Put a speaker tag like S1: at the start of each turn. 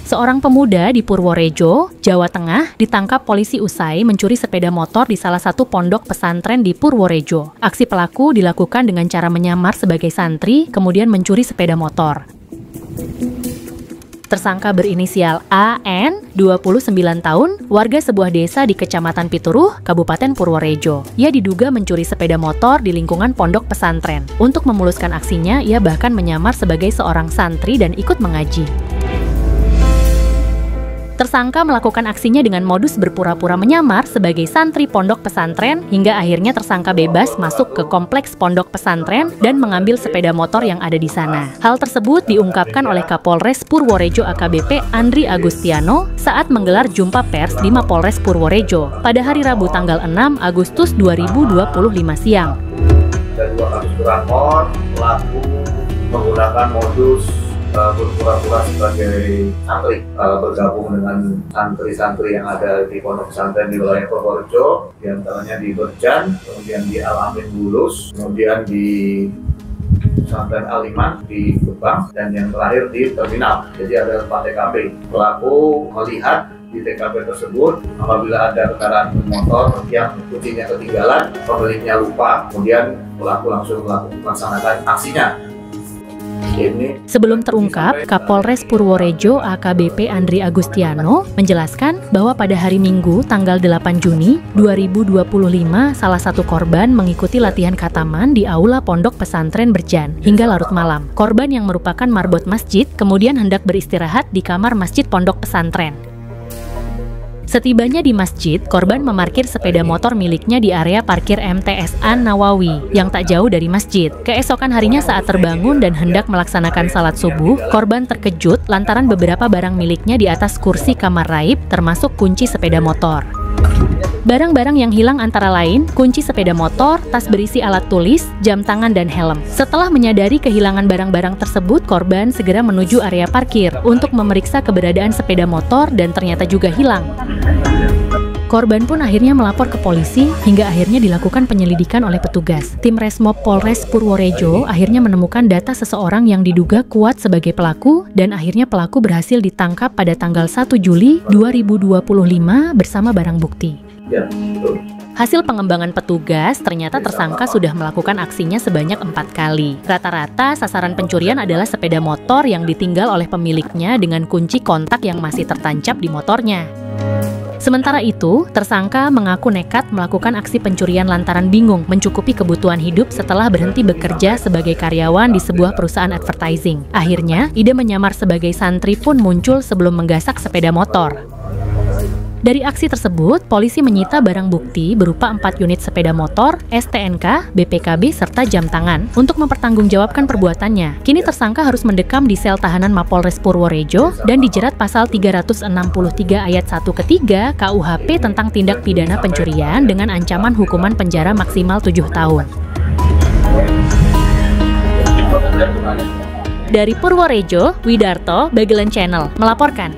S1: Seorang pemuda di Purworejo, Jawa Tengah, ditangkap polisi usai mencuri sepeda motor di salah satu pondok pesantren di Purworejo. Aksi pelaku dilakukan dengan cara menyamar sebagai santri, kemudian mencuri sepeda motor. Tersangka berinisial AN, 29 tahun, warga sebuah desa di Kecamatan Pituruh, Kabupaten Purworejo. Ia diduga mencuri sepeda motor di lingkungan pondok pesantren. Untuk memuluskan aksinya, ia bahkan menyamar sebagai seorang santri dan ikut mengaji. Tersangka melakukan aksinya dengan modus berpura-pura menyamar sebagai santri pondok pesantren hingga akhirnya tersangka bebas masuk ke kompleks pondok pesantren dan mengambil sepeda motor yang ada di sana. Hal tersebut diungkapkan oleh Kapolres Purworejo AKBP Andri Agustiano saat menggelar jumpa pers di Mapolres Purworejo pada hari Rabu tanggal 6 Agustus 2025 siang.
S2: Ada 2 kasus curanmor, pelaku menggunakan modus berpura-pura sebagai santri, bergabung dengan santri-santri yang ada di pondok pesantren di wilayah Purworejo, diantaranya di Berjan, kemudian di Al-Amin Bulus, kemudian di pesantren Al-Iman di Gebang, dan yang terakhir di terminal. Jadi ada 4 TKP. Pelaku melihat di TKP tersebut apabila ada kendaraan motor yang kuncinya ketinggalan, pemiliknya lupa, kemudian pelaku langsung melaksanakan aksinya.
S1: Sebelum terungkap, Kapolres Purworejo AKBP Andri Agustiano menjelaskan bahwa pada hari Minggu tanggal 8 Juni 2025 salah satu korban mengikuti latihan khataman di aula pondok pesantren Berjan hingga larut malam. Korban yang merupakan marbot masjid kemudian hendak beristirahat di kamar masjid pondok pesantren. Setibanya di masjid, korban memarkir sepeda motor miliknya di area parkir MTSA Nawawi yang tak jauh dari masjid. Keesokan harinya saat terbangun dan hendak melaksanakan salat subuh, korban terkejut lantaran beberapa barang miliknya di atas kursi kamar raib, termasuk kunci sepeda motor. Barang-barang yang hilang antara lain, kunci sepeda motor, tas berisi alat tulis, jam tangan, dan helm. Setelah menyadari kehilangan barang-barang tersebut, korban segera menuju area parkir untuk memeriksa keberadaan sepeda motor dan ternyata juga hilang. Korban pun akhirnya melapor ke polisi hingga akhirnya dilakukan penyelidikan oleh petugas. Tim Resmob Polres Purworejo akhirnya menemukan data seseorang yang diduga kuat sebagai pelaku dan akhirnya pelaku berhasil ditangkap pada tanggal 1 Juli 2025 bersama barang bukti. Hasil pengembangan petugas, ternyata tersangka sudah melakukan aksinya sebanyak 4 kali. Rata-rata sasaran pencurian adalah sepeda motor yang ditinggal oleh pemiliknya dengan kunci kontak yang masih tertancap di motornya. Sementara itu, tersangka mengaku nekat melakukan aksi pencurian lantaran bingung mencukupi kebutuhan hidup setelah berhenti bekerja sebagai karyawan di sebuah perusahaan advertising. Akhirnya, ide menyamar sebagai santri pun muncul sebelum menggasak sepeda motor. Dari aksi tersebut, polisi menyita barang bukti berupa 4 unit sepeda motor, STNK, BPKB, serta jam tangan untuk mempertanggungjawabkan perbuatannya. Kini tersangka harus mendekam di sel tahanan Mapolres Purworejo dan dijerat pasal 363 ayat 1 ketiga KUHP tentang tindak pidana pencurian dengan ancaman hukuman penjara maksimal 7 tahun. Dari Purworejo, Widarto, Bagelen Channel melaporkan.